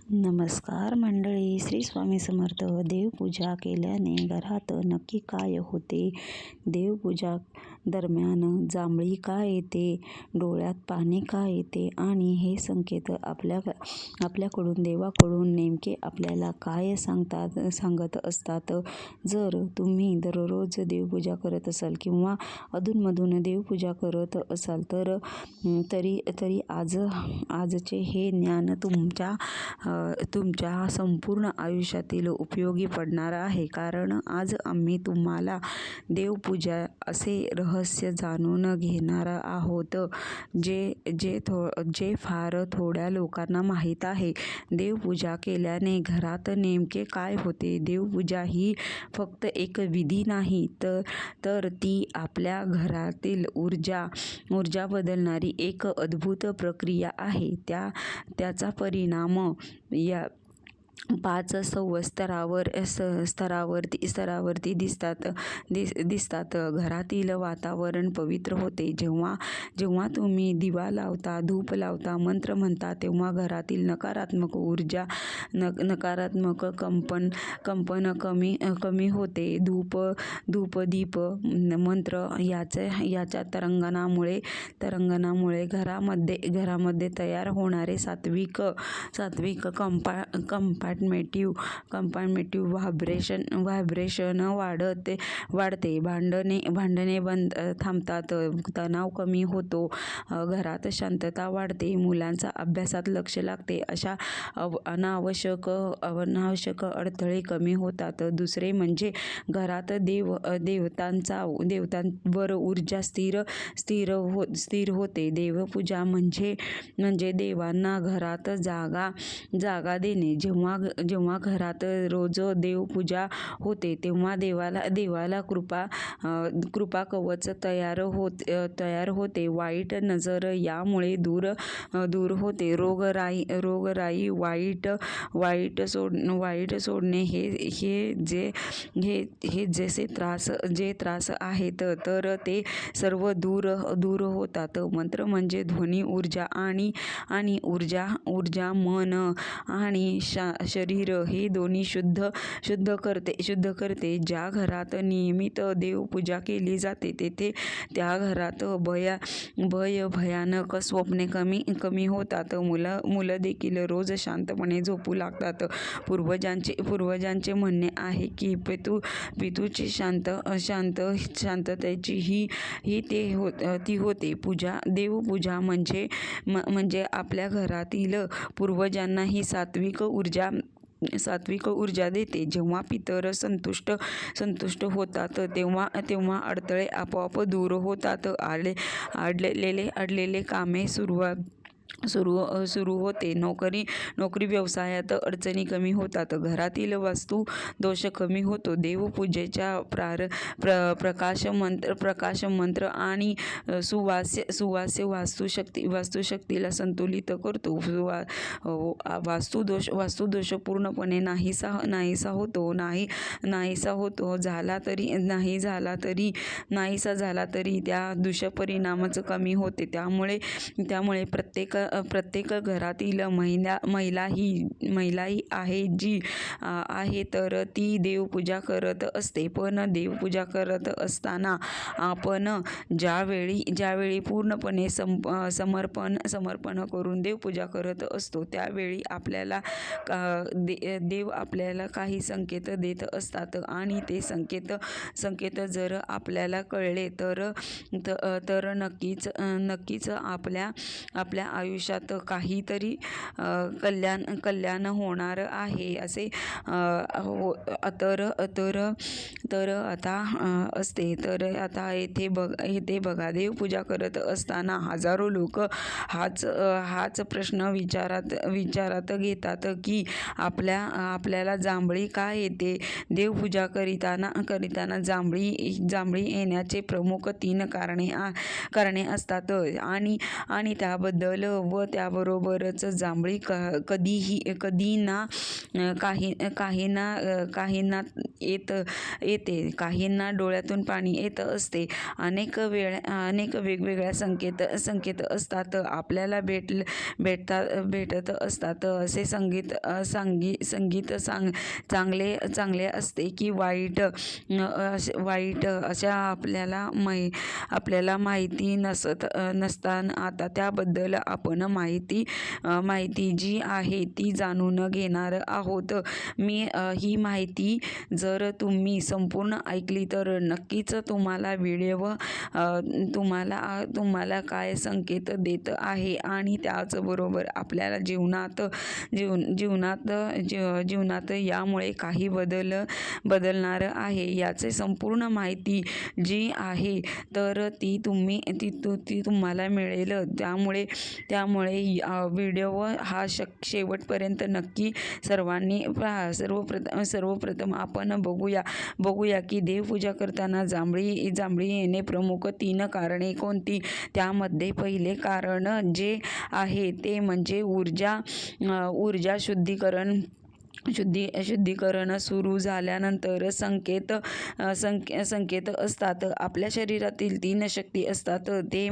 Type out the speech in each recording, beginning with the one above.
नमस्कार मंडळी, श्री स्वामी समर्थ. देवपूजा केल्याने घरात नक्की काय होते? देवपूजा दरम्यान जांभळी का येते? डोळ्यात पाणी का येते? आणि हे संकेत आपल्याकडून देवाकडून नेमके आपल्याला काय सांगत असतात? जर तुम्ही दररोज देवपूजा करत असाल किंवा अधूनमधून देवपूजा करत असाल तरी आजचे हे ज्ञान तुमच्या संपूर्ण आयुष्यातील उपयोगी पडणार आहे. कारण आज आम्ही तुम्हाला देवपूजा असे रहस्य जाणून घेणार आहोत जे फार थोड्या लोकांना माहीत आहे. देवपूजा केल्याने घरात नेमके काय होते? देवपूजा ही फक्त एक विधी नाही, तर ती आपल्या घरातील ऊर्जा बदलणारी एक अद्भुत प्रक्रिया आहे. त्याचा परिणाम या 5 स्तरावरती दिसतात. घरातील वातावरण पवित्र होते. जेव्हा तुम्ही दिवा लावता, धूप लावता, मंत्र म्हणता, तेव्हा घरातील नकारात्मक कंपन कमी होते. धूप दीप मंत्र याच्या तरंगणामुळे घरामध्ये तयार होणारे सात्विक कंपॅटिव्ह व्हायब्रेशन वाढते. भांडणे थांबतात. तणाव कमी होतो. घरात शांतता वाढते. मुलांचा अभ्यासात लक्ष लागते. अशा अनावश्यक अडथळे कमी होतात. दुसरे म्हणजे घरात देवतांवर ऊर्जा स्थिर होते. देवपूजा म्हणजे देवांना घरात जागा देणे. जेव्हा घरात रोज देवपूजा होते तेव्हा देवाला कृपा कवच तयार होते. वाईट नजर यामुळे दूर होते. रोगराई वाईट सोडणे हे जसे त्रास आहेत तर ते सर्व दूर होतात. मंत्र म्हणजे ध्वनी ऊर्जा आणि ऊर्जा मन आणि शरीर हे दोन्ही शुद्ध करते. ज्या घरात नियमित देवपूजा केली जाते तेथे त्या घरात भयानक स्वप्ने कमी होतात. मुलं देखील रोज शांतपणे झोपू लागतात. पूर्वजांचे म्हणणे आहे की पितूची शांततेची ही ती होते. देवपूजा म्हणजे आपल्या घरातील पूर्वजांना ही सात्विक ऊर्जा देते. जेव्हा पितर संतुष्ट होतात तेव्हा अडथळे आपोआप दूर होतात. अडलेले कामे सुरू होते. नोकरी व्यवसायात अडचणी कमी होतात. घरातील वास्तू दोष कमी होतो. देवपूजेच्या प्रकाश मंत्र आणि सुवास्य वास्तुशक्तीला संतुलित करतो. वास्तुदोष पूर्णपणे नाहीसा झाला तरी त्या दुष्परिणामच कमी होते. त्यामुळे प्रत्येक घरातील महिला ही आहे जी आहे तर ती देवपूजा करत असते. पण देवपूजा करत असताना आपण ज्यावेळी पूर्णपणे समर्पण करून देवपूजा करत असतो त्यावेळी देव आपल्याला काही संकेत देत असतात. आणि ते संकेत जर आपल्याला कळले तर नक्कीच आपल्या आयुष्यात काहीतरी कल्याण होणार आहे असे तर आता असते. तर आता येथे बघा, देवपूजा करत असताना हजारो लोक हाच प्रश्न विचारात घेतात की आपल्याला जांभळी का येते? देवपूजा करीताना जांभळी येण्याचे प्रमुख 3 कारणे असतात आणि त्याबद्दल व त्याबरोबरच जांभळी कधी ना काहींना येते, काहींना डोळ्यातून पाणी येत असते. अनेक वेगवेगळ्या संकेत असतात, आपल्याला भेटत असतात. असे संगीत चांगले असते की वाईट अशा आपल्याला माहिती नसताना आता त्याबद्दल आपण माहिती जी आहे ती जाणून घेणार आहोत. ही माहिती जर तुम्ही संपूर्ण ऐकली तर नक्कीच तुम्हाला व्हिडिओ तुम्हाला काय संकेत देत आहे आणि त्याचबरोबर आपल्याला जीवनात यामुळे काही बदलणार आहे याचे संपूर्ण माहिती जी आहे तर ती तुम्हाला मिळेल. त्यामुळे व्हिडिओ हा शेवटपर्यंत नक्की सर्वांनी पहा. सर्वप्रथम आपण बघूया की देवपूजा करताना जांभळी येणे प्रमुख 3 कारणे कोणती. त्यामध्ये पहिले कारण जे आहे ते म्हणजे ऊर्जा शुद्धीकरण सुरू झाल्यानंतर संकेत असतात. आपल्या शरीरातील 3 शक्ती असतात, ते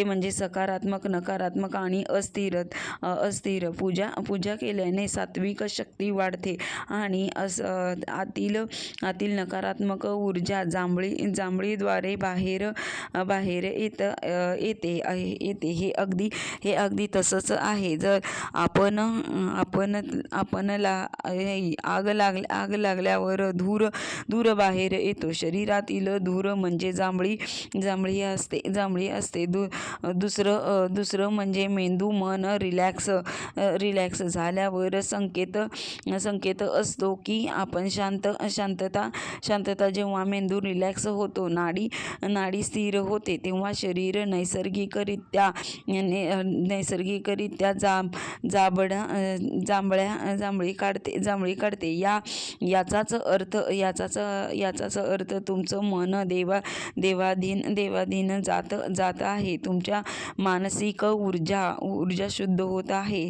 म्हणजे सकारात्मक, नकारात्मक आणि अस्थिर. पूजा केल्याने सात्विक शक्ती वाढते आणि आतील नकारात्मक ऊर्जा जांभळीद्वारे बाहेर येते. हे अगदी तसंच आहे. जर आपण आग लागल्यावर धूर बाहेर येतो. शरीरातील धूर म्हणजे जांभळी असते. दुसरं म्हणजे मेंदू मन रिलॅक्स झाल्यावर संकेत असतो की आपण शांतता. जेव्हा मेंदू रिलॅक्स होतो, नाडी स्थिर होते, तेव्हा शरीर नैसर्गिकरित्या जांभळी काढते. याचाच अर्थ तुमचं मन देवाधीन जात आहे. तुमच्या मानसिक ऊर्जा शुद्ध होत आहे.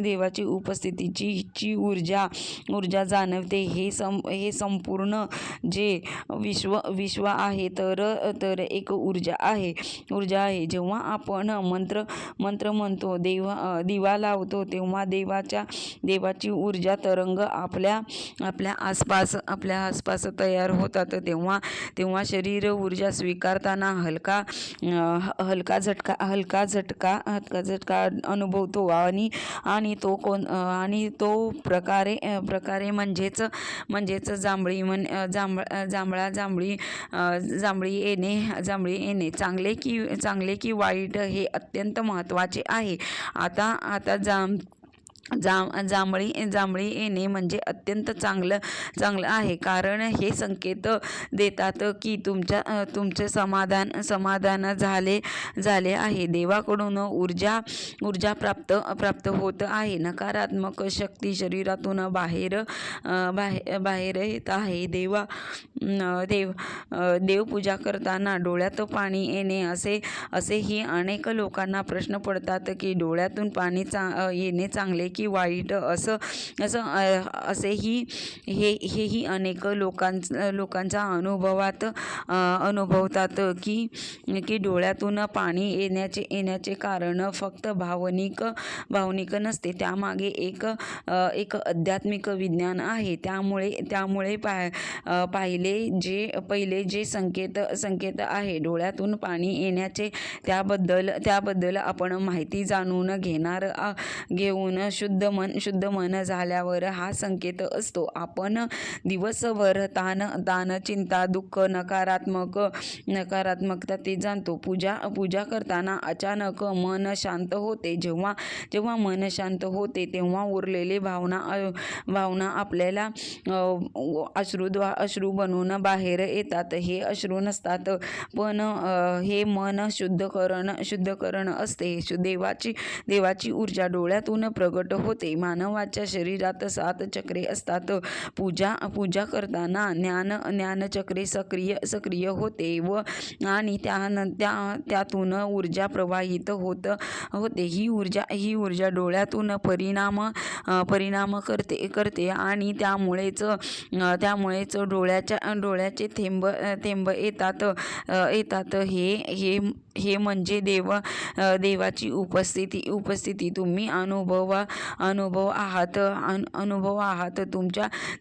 देवाची उपस्थितीची ऊर्जा जाणवते. हे संपूर्ण जे विश्व आहे तर एक ऊर्जा आहे. जेव्हा आपण मंत्र म्हणतो, दिवा लावतो, तेव्हा देवाची ऊर्जा तरंग आपल्या आसपास तयार होतात. तेव्हा शरीर ऊर्जा स्वीकारताना हलका झटका अनुभवतो आणि तो प्रकारे म्हणजेच जांभळी येणे चांगले की वाईट हे अत्यंत महत्त्वाचे आहे. आता जांभळी येणे म्हणजे अत्यंत चांगलं आहे, कारण हे संकेत देतात की तुमचे समाधान झाले आहे. देवाकडून ऊर्जा प्राप्त होत आहे. नकारात्मक शक्ती शरीरातून बाहेर येत आहे. देवपूजा करताना डोळ्यात पाणी येणे असेही अनेक लोकांना प्रश्न पडतात की डोळ्यातून पाणी येणे चांगले की वाईट. हेही अनेक लोकांच्या अनुभवतात की डोळ्यातून पाणी येण्याचे कारण फक्त भावनिक नसते, त्यामागे एक आध्यात्मिक विज्ञान आहे. त्यामुळे पहिले जे संकेत आहे डोळ्यातून पाणी येण्याचे, त्याबद्दल आपण माहिती जाणून घेऊन शुद्ध मन झाल्यावर हा संकेत असतो. आपण दिवसभर ताण, चिंता, दुःख, नकारात्मकता ते जाणतो. पूजा करताना अचानक मन शांत होते. जेव्हा मन शांत होते तेव्हा उरलेले भावना आपल्याला अश्रू बनवून बाहेर येतात. हे अश्रू नसतात, पण हे मन शुद्धीकरण असते. देवाची ऊर्जा डोळ्यातून प्रगट प्रकट होते. मानवाच्या शरीरात 7 चक्रे असतात. पूजा करताना ज्ञानचक्रे सक्रिय होते व आणि त्यातून ऊर्जा प्रवाहित होते. ही ऊर्जा डोळ्यातून परिणाम करते आणि त्यामुळेच डोळ्याचे थेंब येतात. हे म्हणजे देवाची उपस्थिती तुम्ही अनुभव आहात.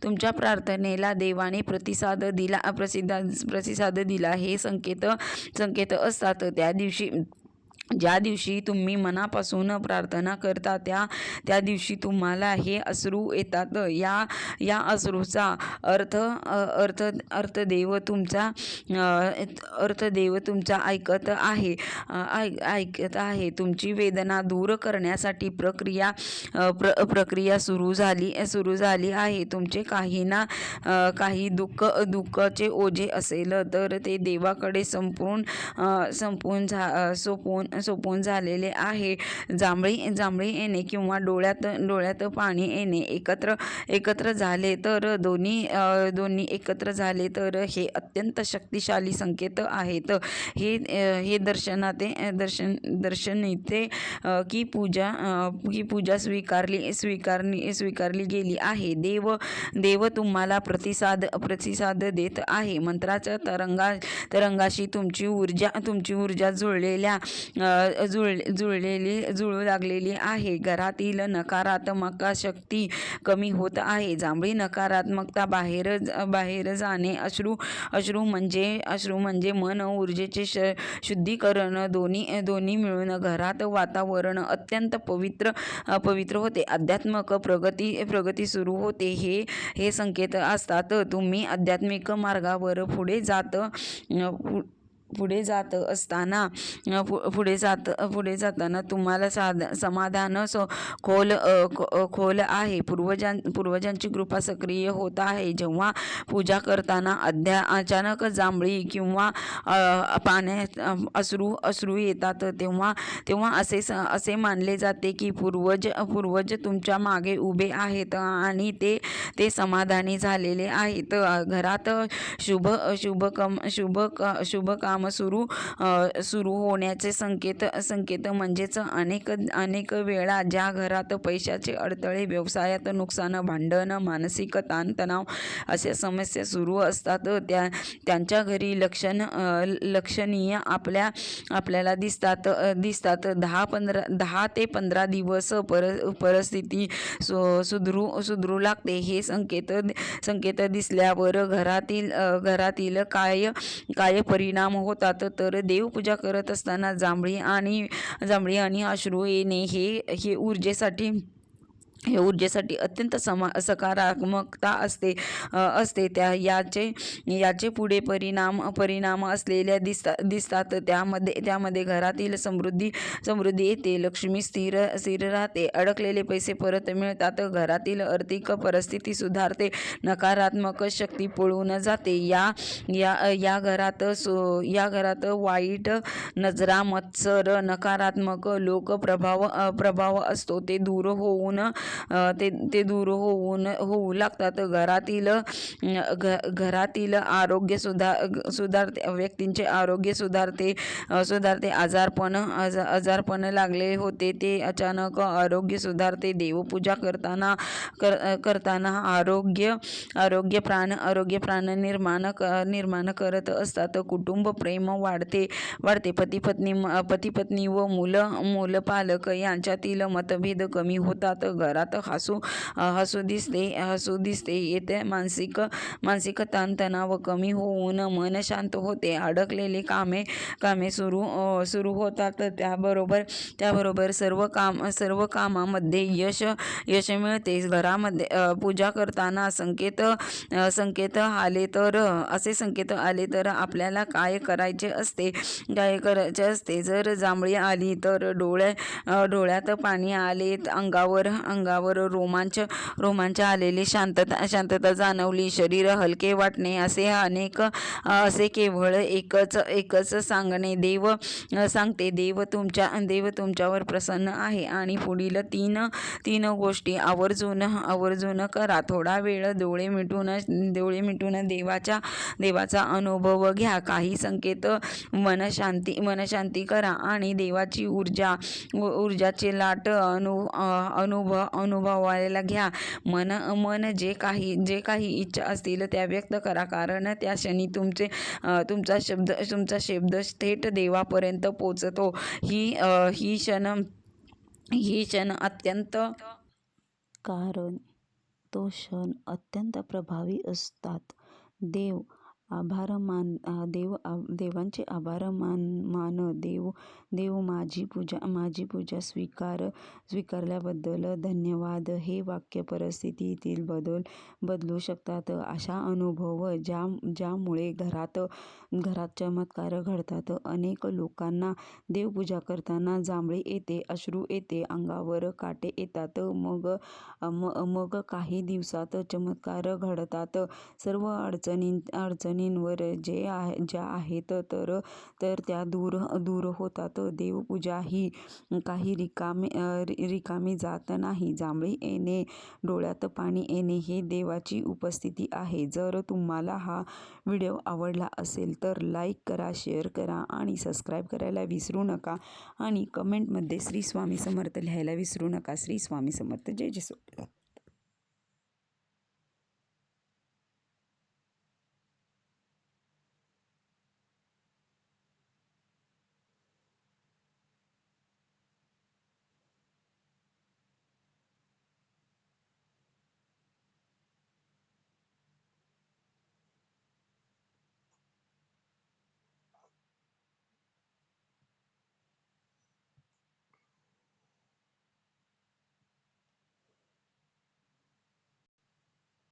तुमच्या प्रार्थनेला देवाने प्रतिसाद दिला हे संकेत असतात. ज्या दिवशी तुम्ही मनापासून प्रार्थना करता त्या दिवशी तुम्हाला हे अश्रू येतात. या अश्रूचा अर्थ देव तुमचा ऐकत आहे. तुमची वेदना दूर करण्यासाठी प्रक्रिया सुरू झाली आहे. तुमचे काही दुःखाचे ओझे असेल तर ते देवाकडे सोपून झालेले आहे. जांभळी येणे किंवा डोळ्यात पाणी येणे एकत्र झाले तर दोन्ही एकत्र झाले तर हे अत्यंत शक्तिशाली संकेत आहेत. हे दर्शनिते की पूजा स्वीकारली गेली आहे. देव तुम्हाला प्रतिसाद देत आहे. मंत्राच्या तरंगाशी तुमची ऊर्जा जुळू लागलेली आहे. घरातील नकारात्मक शक्ती कमी होत आहे. जांभळी नकारात्मकता बाहेर जाणे. अश्रू म्हणजे मन ऊर्जेचे शुद्धीकरण दोन्ही मिळून घरात वातावरण अत्यंत पवित्र होते. आध्यात्मिक प्रगती सुरू होते. हे संकेत असतात. तुम्ही आध्यात्मिक मार्गावर पुढे जात असताना तुम्हाला समाधान खोल आहे. पूर्वजांची कृपा सक्रिय होत आहे. जेव्हा पूजा करताना अचानक जांभळी किंवा पाण्यात अश्रू येतात तेव्हा असे मानले जाते की पूर्वज तुमच्या मागे उभे आहेत आणि ते समाधानी झालेले आहेत. घरात शुभ काम सुरू होण्याचे संकेत म्हणजेच अनेक वेळा ज्या घरात पैशाचे अडथळे, व्यवसायात नुकसान, भांडण, मानसिक ताणतणाव अशा समस्या सुरू असतात त्यांच्या घरी लक्षणीय आपल्याला दिसतात. 10 ते 15 दिवस परिस्थिती सुधरू लागते. हे संकेत दिसल्यावर घरातील काय परिणाम होतात तर देवपूजा करत असताना जांभळी आणि अश्रू येणे हे ऊर्जेसाठी अत्यंत सकारात्मकता असते. याचे पुढे परिणाम असलेल्या दिसतात. त्यामध्ये घरातील समृद्धी येते. लक्ष्मी स्थिर राहते. अडकलेले पैसे परत मिळतात. घरातील आर्थिक परिस्थिती सुधारते. नकारात्मक शक्ती पळून जाते. या घरात वाईट नजरा, मत्सर, नकारात्मक लोक प्रभाव असतो ते दूर होऊ लागतात. घरातील आरोग्य सुधारते. व्यक्तींचे आरोग्य सुधारते. आजारपण लागले होते ते अचानक आरोग्य सुधारते. देवपूजा करताना आरोग्य प्राण निर्माण करत असतात. कुटुंब प्रेम वाढते. पती पत्नी व मूल पालक यांच्यातील मतभेद कमी होतात. घरात हसू दिसते. येथे मानसिक ताणतणाव कमी होऊन मन शांत होते. अडकलेले कामे सुरू होतात. त्याबरोबर सर्व कामामध्ये यश मिळते. घरामध्ये पूजा करताना असे संकेत आले तर आपल्याला काय करायचे असते. जर जांभळी आली तर डोळ्यात पाणी आले, अंगावर अंगावर रोमांच आलेले, शांतता जाणवली, शरीर हलके वाटणे, असे केवळ एकच सांगणे. सांगते देव तुमच्यावर प्रसन्न आहे आणि पुढील तीन गोष्टी आवर्जून करा. थोडा वेळ डोळे मिटून देवाचा अनुभव घ्या. काही संकेत मनशांती करा आणि देवाची ऊर्जाची लाट अनुभवायला घ्या. मन जे काही इच्छा असतील त्या व्यक्त करा, कारण त्या क्षणी तुमचा शब्द थेट देवापर्यंत पोचतो. ही क्षण अत्यंत कारण तो क्षण अत्यंत प्रभावी असतात. देवांचे आभार मान. देव माझी पूजा स्वीकारल्याबद्दल धन्यवाद. हे वाक्य परिस्थितीतील बदलू शकतात. अशा अनुभव ज्यामुळे घरात चमत्कार घडतात. अनेक लोकांना देवपूजा करताना जांभळी येते, अश्रू येते, अंगावर काटे येतात. मग काही दिवसात चमत्कार घडतात. सर्व अडचणींवर ज्या आहेत तर त्या दूर होतात. देवपूजा ही काही रिकामी जात नाही. जांभळी येणे, डोळ्यात पाणी येणे हे देवाची उपस्थिती आहे. जर तुम्हाला हा व्हिडिओ आवडला असेल तर लाईक करा, शेअर करा आणि सबस्क्राईब करायला विसरू नका. आणि कमेंटमध्ये श्री स्वामी समर्थ लिहायला विसरू नका. श्री स्वामी समर्थ. जय जय स्वामी.